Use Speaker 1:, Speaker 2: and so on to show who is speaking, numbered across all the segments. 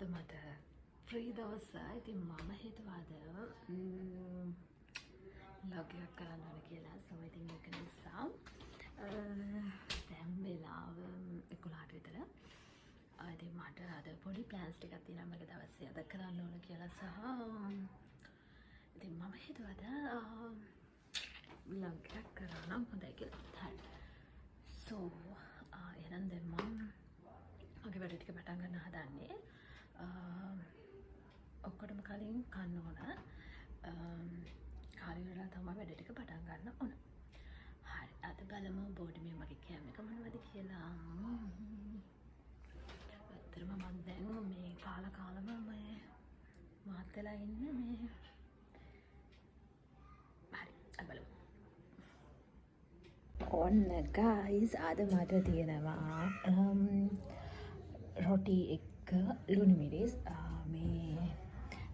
Speaker 1: අද මට ෆ්‍රී දවස. ඉතින් මම හිතුවා අද ලොග් එකක් කරන්න ඕන කියලා. සෝ ඉතින් ඒක නිසා දැන් වෙලාව 11ට විතර. ඉතින් මට අද පොඩි ප්ලෑන්ස් ටිකක් තියෙනවා මගේ දවසේ අද කරන්න ඕන කියලා සහ ඉතින් මම හිතුවා අද ලොග් එකක් කරා නම් හොඳයි කියලා. හරි. සෝ එහෙනම් දැන් මම මගේ වැඩ ටික පටන් ගන්න හදන්නේ. ඔක්කොටම කලින් කන්න ඕන. කාලේ වෙලා තමයි වැඩ ටික පටන් ගන්න ඕන. හරි. අද බලමු බෝඩ් මේ මගේ කැම එක මොනවද කියලා. ඇත්තටම මම දැන් මේ කාලම මේ මාත් වෙලා ඉන්නේ මේ. හරි. අද බලමු. ඔන්න guys අද මට තියෙනවා රොටි එක්ක ලුණු මිරිස් මේ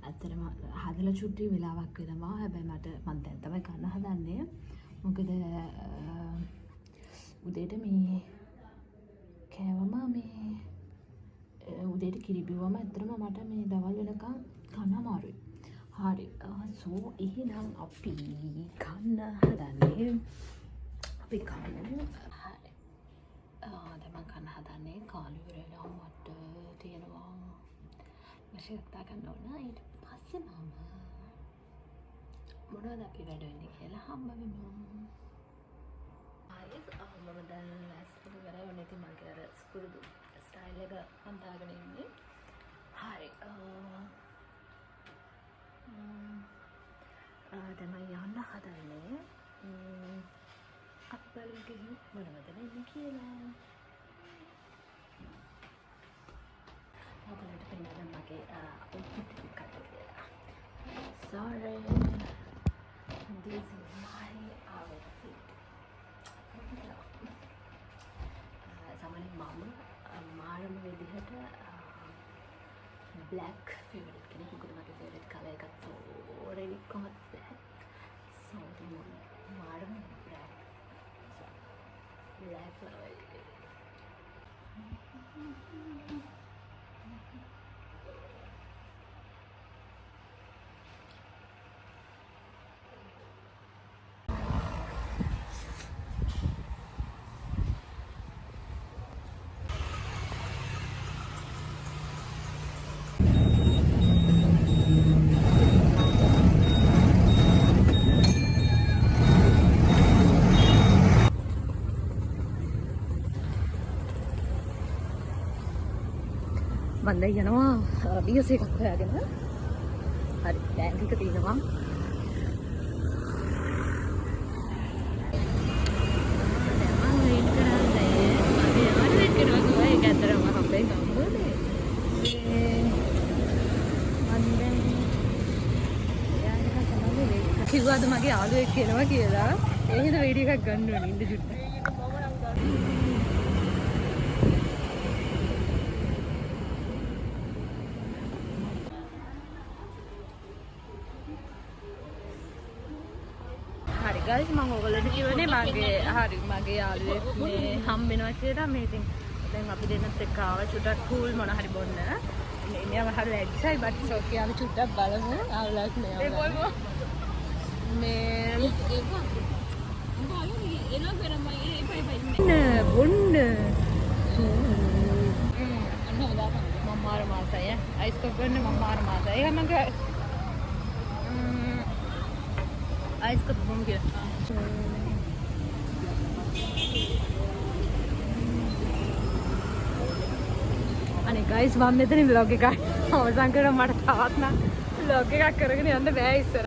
Speaker 1: ඇත්තටම හදලා චුට්ටි වෙලාවක් වෙනවා. හැබැයි මම දැන් තමයි කන්න හදන්නේ. මොකද උදේට මේ කෑවම මේ උදේට කිරි බිව්වම ඇත්තටම මට මේ දවල් වෙනකන් කන්න අමාරුයි. හරි. සෝ එහෙනම් අපි කන්න හදන්නේ. අපි කන්න. හරි. දැන් මම කන්න හදන්නේ කාලු වෙලා මට තියෙනවා මශියක්තා ගන්න ඕන. ඊට පස්සේ මම මොනවද අපි වැඩ වෙන්නේ කියලා හම්බ වෙමු. ආයෙත් මම දැන් ලෑස්ති වෙලා ඉවරයි. ඉතින් මගේ අර ස්කුරුදු ස්ටයිල් එක හදාගෙන ඉන්නේ. හරි. දැන් මම යන්න හදන්නේ. අප්පලු ගිහින් මොනවද වෙන්නේ කියලා. ඔයාලට පෙන්නන්න මගේ outfit එක කියලා. Sorry. This is my outfit. සාමාන්‍යයෙන් මම මාරම විදිහට black favorite කෙනෙක්. මොකද මගේ favorite color එකත් already got black. So the මාරම black. Black flower එකක්. මම දැන් යනවා බියස් එකක් හොයාගෙන. හරි. බෑග් එක තියෙනවා. දැන් මම වෙයිට් කරන්නේ. මගේ යාළුවෙක් කෙනෙක් ගියා. ඒක ඇත්තටම හම්බෙයි ගම්බෝනේ. මම දැන් යාළුවා තමයි වෙයිට් කිව්වාද මගේ යාළුවෙක් කෙනවා කියලා. ඒ හින්දා වීඩියෝ එකක් ගන්න ඕනේ ඉන්න චුට්ටක්. guys මම ඔයගොල්ලන්ට කියවනේ මගේ යාළුවෙක් මේ හම්බ වෙනවා කියලා. මේ ඉතින් දැන් අපි දෙන්නත් එක්ක ආවා චුට්ටක් කූල් මොන හරි බොන්න. ඉන්නේ මහල එක්සයි බට් සෝකේ අපි චුට්ටක් බලමු. ආවලක් නෑ. මේ බොන්න මම මාර මාසයි අයිස් කොප් ගන්න මම මාර මාසයි. ඒක මගේ आइस कप घूम गया. अने गाइस मम මෙතන vlog එක අවසන් කරා. මට තාත් නම් vlog එකක් කරගෙන යන්න බෑ ඉස්සර.